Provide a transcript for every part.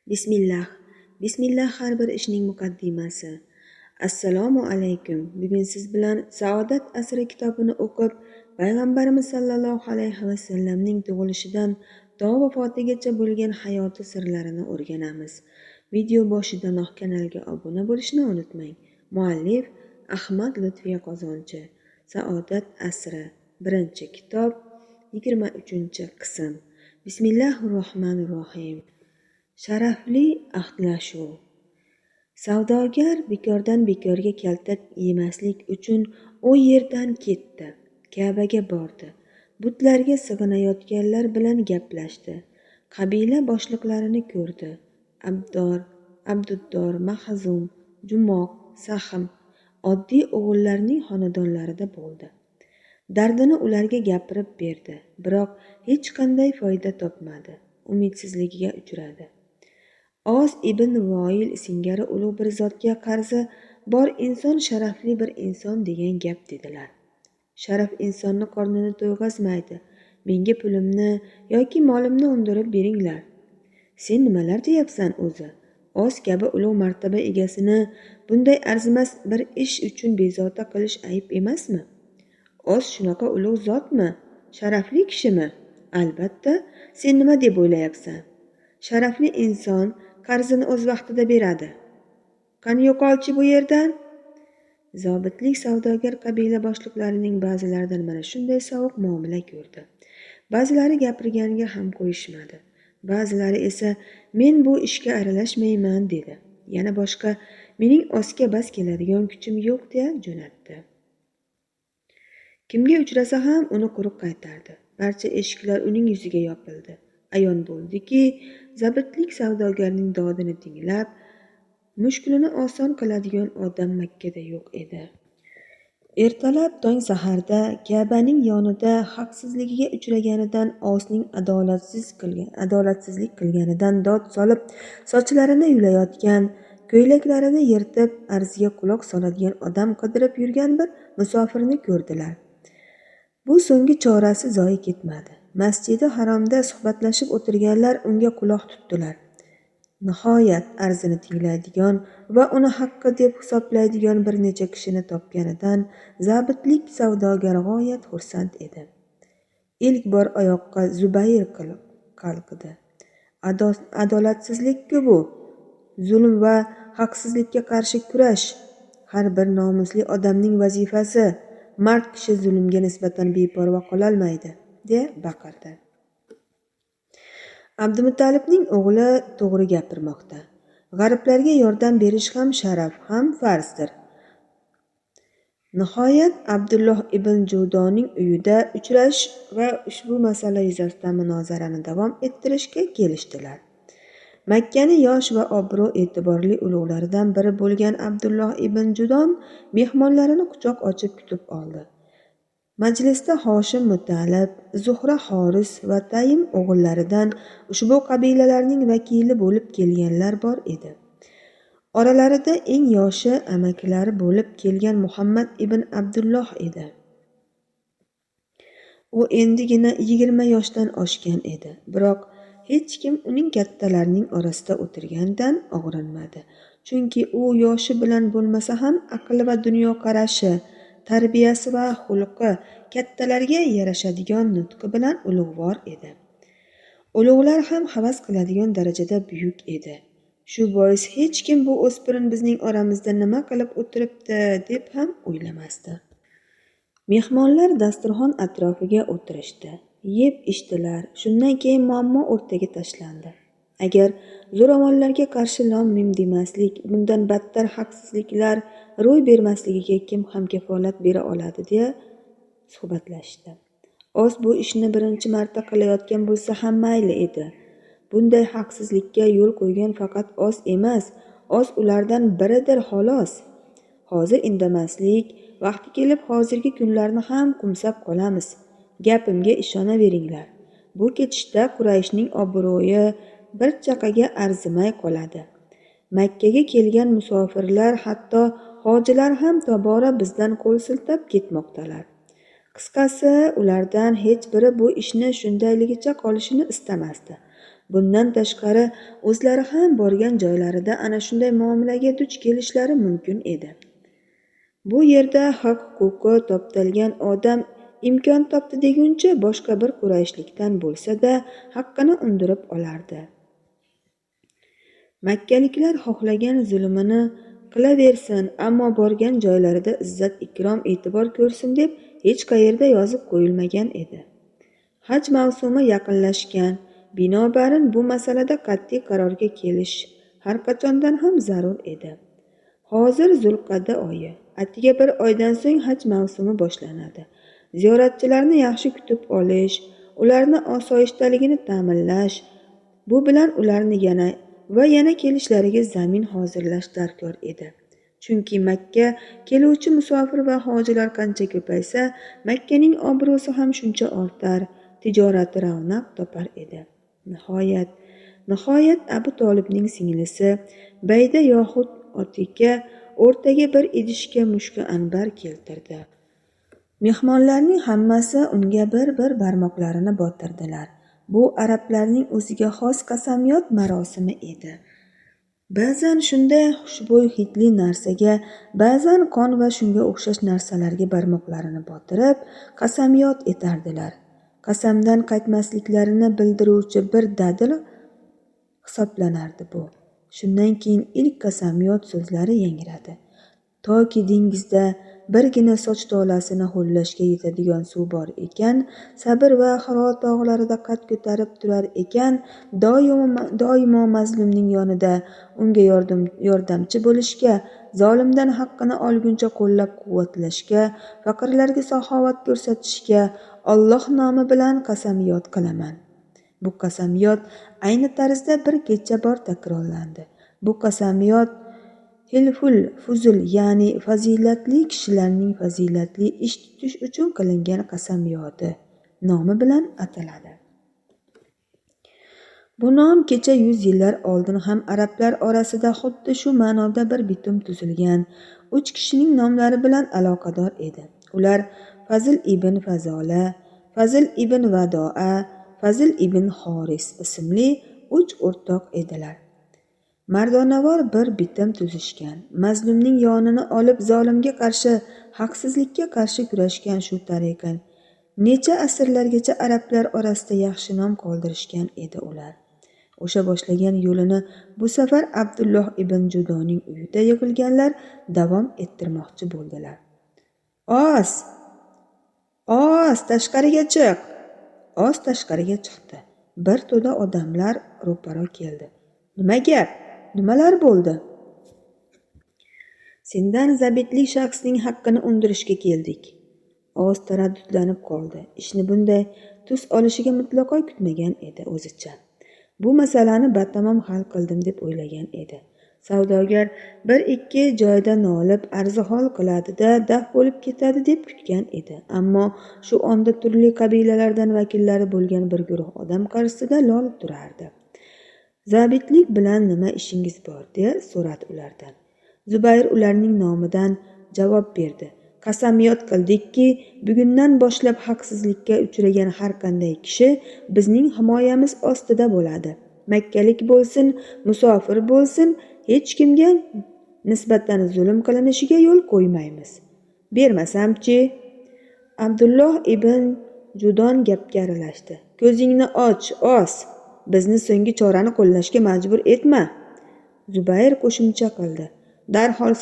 Bismillah. Bismillah har bir ishning muqaddimasi. Assalomu alaykum. Bugun siz bilan Saodat asri kitobini o'qib, payg'ambarimiz sollallohu alayhi va sallamning tug'ilishidan to vafotigacha bo'lgan hayoti sirlarini o'rganamiz. Video boshidan kanalga obuna bo'lishni unutmang. Muallif Ahmad Lutfiy Qozonchi. Saodat asri. Birinchi kitob 23-qism. Bismillahirrohmanirrohim. Sharafli ahdlashuv. Savdogar bekordan bekorga kaltak yemaslik uchun u yerdan ketdi. Ka'baga bordi. Butlarga sig'inayotganlar bilan gaplashdi. Qabila boshliqlarini ko'rdi. Abduddor, Mahzum, Jumoq, Sahm oddiy o'g'illarning xonadonlarida bo'ldi. Dardini ularga gapirib berdi, biroq hech qanday foyda topmadi. Umidsizligiga uchradi. Oz ibn Voil singari ulug' bir zotga qarzi bor inson sharafli bir inson degan gap dedilar. Sharaf insonni qornini to'yg'azmaydi. Menga pulimni yoki molimni undirib beringlar. Sen nimalar deyapsan o'zi? Oz kabi ulug' martaba egasini bunday arzimas bir ish uchun bezovta qilish ayb emasmi? Oz shunaqa ulug' zotmi? Sharafli kishimi? Albatta, sen nima deb o'ylayapsan? Sharafli inson qarzini o'z vaqtida beradi. Qani yo'qolchi bu yerdan? Zobitlik savdogar qabila boshliqlarining ba'zilaridan mana shunday sovuq muomala ko'rdi. Ba'zilari gapirganiga ham qo'yishmadi. Ba'zilari esa men bu ishga aralashmayman dedi. Yana boshqa mening Ozga bas keladigan kuchim yo'q deya jo'natdi. Kimga uchrasa ham uni quruq qaytardi. Barcha eshiklar uning yuziga yopildi. Ayon bo'ldiki, zabitlik savdogarning dodini tinglab, mushkulini oson qiladigan odam Makkada yo'q edi. Ertalab tong saharda Ka'baning yonida haqsizligiga uchraganidan Ozning adolatsizlik qilganidan dod solib, sochlarini yulayotgan, ko'ylaklarini yirtib, arziga quloq soladigan odam qidirib yurgan bir musofirni ko'rdilar. Bu so'nggi chorasi zoyi ketmadi. Masjidi Haromda suhbatlashib o'tirganlar unga quloq tutdilar. Nihoyat arzini tinglaydigan va uni haqqi deb hisoblaydigan bir necha kishini topganidan zabitlik savdogar g'oyat xursand edi. Ilk bor oyoqqa Zubayr qalqidi. Adolatsizlik-ku bu. Zulm va haqsizlikka qarshi kurash har bir nomusli odamning vazifasi. Mard kishi zulmga nisbatan beparvo qololmaydi, deya baqirdi. Abdumuttalibning o'g'li to'g'ri gapirmoqda. G'ariblarga yordam berish ham sharaf, ham farzdir. Nihoyat Abdulloh ibn Judoning uyida uchrashish va ushbu masala yuzasidan munozarani davom ettirishga kelishdilar. Makkani yosh va obro' e'tiborli ulug'laridan biri bo'lgan Abdulloh ibn Judon mehmonlarini quchoq ochib kutib oldi. Majlisda Hoshim Muttalib, Zuhra Xoris va Taym o'g'illaridan ushbu qabilalarning vakili bo'lib kelganlar bor edi. Oralarida eng yoshi amakilari bo'lib kelgan Muhammad ibn Abdulloh edi. U endigina 20 yoshdan oshgan edi, biroq hech kim uning kattalarning orasida o'tirganidan og'rinmadi. Chunki u yoshi bilan bo'lmasa ham aqli va dunyoqarashi, tarbiyasi va xulqi kattalarga yarashadigan nutqi bilan ulug'vor edi. Ulug'lar ham havas qiladigan darajada buyuk edi. Shu bois hech kim bu o'spirin bizning oramizda nima qilib o'tiribdi deb ham o'ylamasdi. Mehmonlar dasturxon atrofiga o'tirishdi. Yeb ichdilar. Shundan keyin muammo o'rtaga tashlandi. Agar zo'ravonlarga qarshi lom-mim demaslik, bundan battar haqsizliklar ro'y bermasligiga kim ham kafolat bera oladi deya suhbatlashdi. Oz bu ishni birinchi marta qilayotgan bo'lsa ham mayli edi. Bunday haqsizlikka yo'l qo'ygan faqat Oz emas, Oz ulardan biridir xolos. Hozir indamaslik, vaqti kelib hozirgi kunlarni ham kumsab qolamiz. Gapimga ishonaveringlar. Bu ketishda Qurayshning obro'yi bir chaqaga arzimay qoladi. Makkaga kelgan musofirlar, hatto hojilar ham tobora bizdan qo'l siltab ketmoqdalar. Qisqasi, ulardan hech biri bu ishni shundayligicha qolishini istamasdi. Bundan tashqari o'zlari ham borgan joylarida ana shunday muomalaga duch kelishlari mumkin edi. Bu yerda haq huquqi toptalgan odam imkon topdi deguncha boshqa bir kurashlikdan bo'lsa-da haqqini undirib olardi. Makkaliklar xohlagan zulmini qilaversin, ammo borgan joylarida izzat ikrom e'tibor ko'rsin deb hech qayerda yozib qo'yilmagan edi. Haj mavsumi yaqinlashgan, binobarin bu masalada qat'iy qarorga kelish har qachondan ham zarur edi. Hozir Zulqa'da oyi, atigi bir oydan so'ng haj mavsumi boshlanadi. Ziyoratchilarni yaxshi kutib olish, ularni osoyishtaligini ta'minlash, bu bilan ularni yana kelishlariga zamin hozirlash darkor edi. Chunki Makka keluvchi musofir va hojilar qancha ko'paysa, Makkaning obro'si ham shuncha ortar, tijorati ravnaq topar edi. Nihoyat Abu Tolibning singlisi Bayda yoxud Otika o'rtaga bir idishga mushka anbar keltirdi. Mehmonlarning hammasi unga bir barmoqlarini botirdilar. Bu arablarning o'ziga xos qasamyod marosimi edi. Ba'zan shunday xushbo'y hidli narsaga, ba'zan qon va shunga o'xshash narsalarga barmoqlarini botirib qasamyod etardilar. Qasamdan qaytmasliklarini bildiruvchi bir dadil hisoblanardi bu. Shundan keyin ilk qasamyod so'zlari yangradi. Toki dengizda birgina soch tolasini ho'llashga yetadigan suv bor ekan, sabr va Hiro tog'larida qad ko'tarib turar ekan, doimo mazlumning yonida unga yordamchi bo'lishga, zolimdan haqqini olguncha qo'llab-quvvatlashga, faqirlarga saxovat ko'rsatishga Alloh nomi bilan qasamyod qilaman. Bu qasamyod ayni tarzda bir kecha bor takrorlandi. Bu qasamyod Hilful Fuzul, ya'ni fazilatli kishilarning fazilatli ish tutish uchun qilingan qasamyodi nomi bilan ataladi. Bu nom kecha 100 yillar oldin ham arablar orasida xuddi shu ma'noda bir bitim tuzilgan 3 kishining nomlari bilan aloqador edi. Ular Fazl ibn Fazola, Fazl ibn Vadoa, Fazl ibn Xoris ismli 3 o'rtoq edilar. Mardonavor bir bitim tuzishgan, mazlumning yonini olib zolimga qarshi, haqsizlikka qarshi kurashgan. Shu tariqa necha asrlargacha arablar orasida yaxshi nom qoldirishgan edi ular. O'sha boshlagan yo'lini bu safar Abdulloh ibn Judoning uyida yig'ilganlar davom ettirmoqchi bo'ldilar. Oz tashqariga chiq. Oz tashqariga chiqdi. Bir to'da odamlar ro'paro keldi. Nima gap? Nimalar bo'ldi? Sendan zabitli shaxsning haqqini undirishga keldik. Oz taraddudlanib qoldi. Ishni bunday tus olishiga mutlaqo kutmagan edi o'zicha. Bu masalani batamom hal qildim deb o'ylagan edi. Savdogar bir ikki joyda nolib arzihol qiladi-da daf bo'lib ketadi deb kutgan edi. Ammo shu onda turli qabilalardan vakillari bo'lgan bir guruh odam qarshisida lol turardi. Zabitlik bilan nima ishingiz bor deya so'radi ulardan. Zubayr ularning nomidan javob berdi. Qasamyod qildikki, bugundan boshlab haqsizlikka uchragan har qanday kishi bizning himoyamiz ostida bo'ladi. Makkalik bo'lsin, musofir bo'lsin, hech kimga nisbatan zulm qilinishiga yo'l qo'ymaymiz. Bermasam-chi? Abdulloh ibn Judon gapga aralashdi. Ko'zingni och, Oz. Bizni so'nggi chorani qo'llashga majbur etma. Zubayr qo'shimcha qildi. Darhol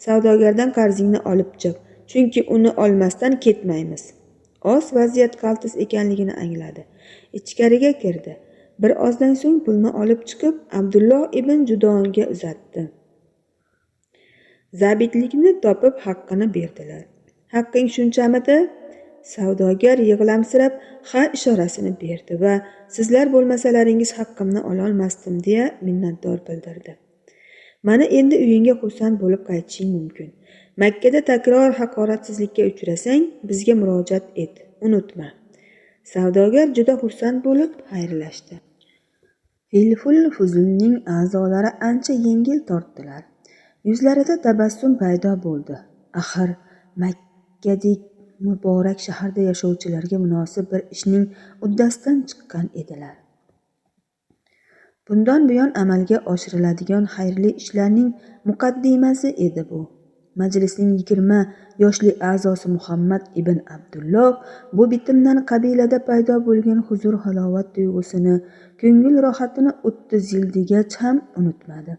savdogardan qarzingni olib chiq, chunki uni olmasdan ketmaymiz. Oz vaziyat qaltis ekanligini angladi. Ichkariga kirdi. Bir ozdan so'ng pulni olib chiqib Abdulloh ibn Judonga uzatdi. Zabitlikni topib haqqini berdilar. Haqqing shunchamidi? Savdogar yig'lamsirab ha ishorasini berdi va sizlar bo'lmasalaringiz haqqimni ololmasdim deya minnatdor bildirdi. Mana endi uyingga xursand bo'lib qaytishing mumkin. Makkada takror haqoratsizlikka uchrasang, bizga murojaat et, unutma. Savdogar juda xursand bo'lib xayrlashdi. Hilful Fuzulning a'zolari ancha yengil tortdilar. Yuzlarida tabassum paydo bo'ldi. Axir muborak shaharda yashovchilarga munosib bir ishning uddasidan chiqqan edilar. Bundan buyon amalga oshiriladigan xayrli ishlarning muqaddimasi edi bu. Majlisning 20 yoshli a'zosi Muhammad ibn Abdulloh bu bitimdan qabilada paydo bo'lgan huzur halovat tuyg'usini, ko'ngil rohatini 30 yildigach ham unutmadi.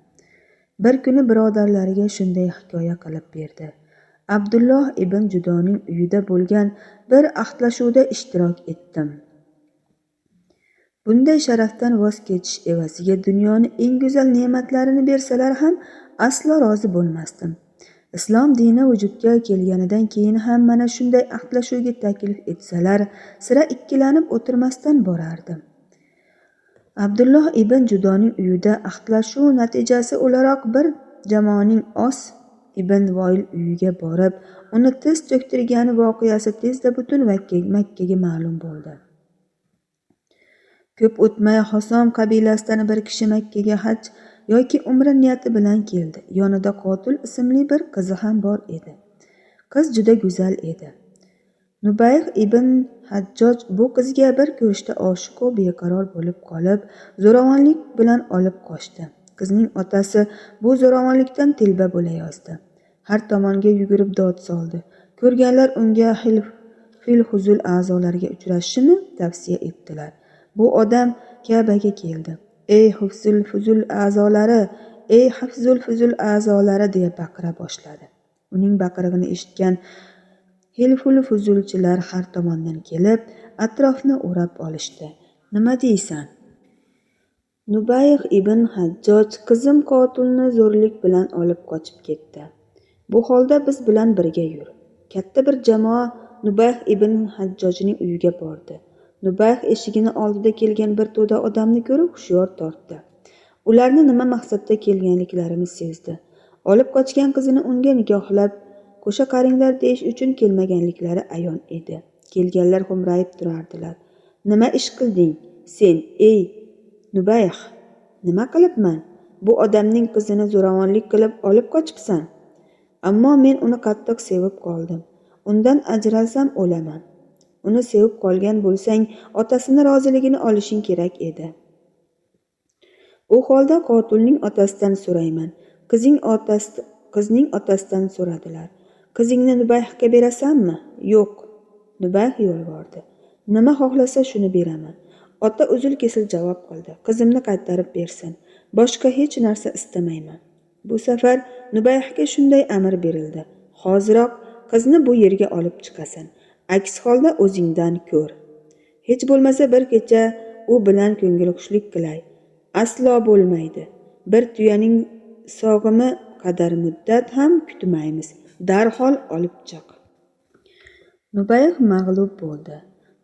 Bir kuni birodarlariga shunday hikoya qilib berdi. Abdulloh ibn Judoning uyida bo'lgan bir ahdlashuvda ishtirok etdim. Bunday sharafdan voz kechish evaziga dunyoni eng go'zal ne'matlarini bersalar ham aslo rozi bo'lmasdim. Islom dini vujudga kelganidan keyin ham mana shunday ahdlashuvga taklif etsalar, sira ikkilanib o'tirmasdan borardim. Abdulloh ibn Judoning uyida ahdlashuv natijasi o'laroq bir jamoaning Os ibn Voil uyiga borib, uni tiz cho'ktirgani voqeasi tezda butun Makkaga ma'lum bo'ldi. Ko'p o'tmay Hosom qabilasidan bir kishi Makkaga haj yoki umra niyati bilan keldi. Yonida Qotil ismli bir qizi ham bor edi. Qiz juda go'zal edi. Nubayh ibn Hajjoj bu qizga bir ko'rishda oshiq va beqaror bo'lib qolib, zo'ravonlik bilan olib qochdi. Qizning otasi bu zo'ravonlikdan telba bo'layozdi. Har tomonga yugurib dod soldi. Ko'rganlar unga fil huzul a'zolariga uchrashishini tavsiya etdilar. Bu odam Ka'baga keldi. Ey hufzul fuzul a'zolari, ey hafzul fuzul a'zolari deya baqira boshladi. Uning baqirig'ini eshitgan hilful fuzulchilar har tomondan kelib, atrofni o'rab olishdi. Nima deysan? Nubayh ibn Hajjoj qizim Qotilni zo'rlik bilan olib qochib ketdi. Bu holda biz bilan birga yur. Katta bir jamoa Nubayh ibn Hajjojning uyiga bordi. Nubayh eshigini oldida kelgan bir to'da odamni ko'rib hushyor tortdi. Ularni nima maqsadda kelganliklarini sezdi. Olib qochgan qizini unga nikohlab qo'sha qaringlar deyish uchun kelmaganliklari ayon edi. Kelganlar xo'mrayib turardilar. Nima ish qilding sen, ey Nubayh? Nima qilibman? Bu odamning qizini zo'ravonlik qilib olib qochibsan. Ammo men uni qattiq sevib qoldim. Undan ajralsam o'laman. Uni sevib qolgan bo'lsang, otasini roziligini olishing kerak edi. U holda Qotilning otasidan so'rayman. Qizning otasidan so'radilar. Qizingni Nubayhga berasanmi? Yo'q. Nubayh yolvordi. Nima xohlasa shuni beraman. Ota uzil-kesil javob qildi. Qizimni qaytarib bersin. Boshqa hech narsa istamayman. Bu safar Nubayhga shunday amr berildi. Hoziroq qizni bu yerga olib chiqasan. Aks holda o'zingdan ko'r. Hech bo'lmasa bir kecha u bilan ko'ngilxushlik qilay. Aslo bo'lmaydi. Bir tuyaning sog'imi qadar muddat ham kutmaymiz. Darhol olib chiq. Nubayh mag'lub bo'ldi.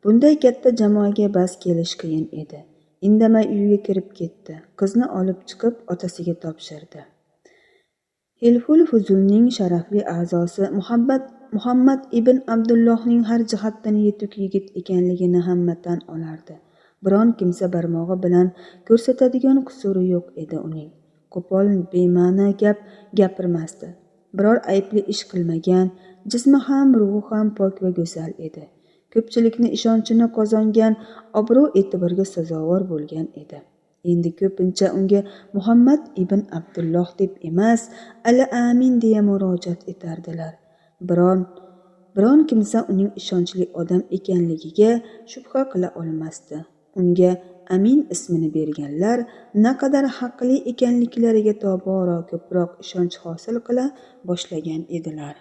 Bunday katta jamoaga bas kelish qiyin edi. Indamay uyiga kirib ketdi. Qizni olib chiqib otasiga topshirdi. Hilful Fuzulning sharafli a'zosi Muhammad ibn Abdullohning har jihatdan yetuk yigit ekanligini hamma tan olardi. Biron kimsa barmog'i bilan ko'rsatadigan qusuri yo'q edi uning. Qo'pol, bema'ni gap gapirmasdi. Biror aybli ish qilmagan, jismi ham, ruhi ham pok va go'zal edi. Ko'pchilikni ishonchini qozongan, obro' e'tiborga sazovor bo'lgan edi. Endi ko'pincha unga Muhammad ibn Abdulloh deb emas, Al-Amin deya murojaat etardilar. Biron kimsa uning ishonchli odam ekanligiga shubha qila olmasdi. Unga Amin ismini berganlar naqadar haqli ekanliklariga tobora ko'proq ishonch hosil qila boshlagan edilar.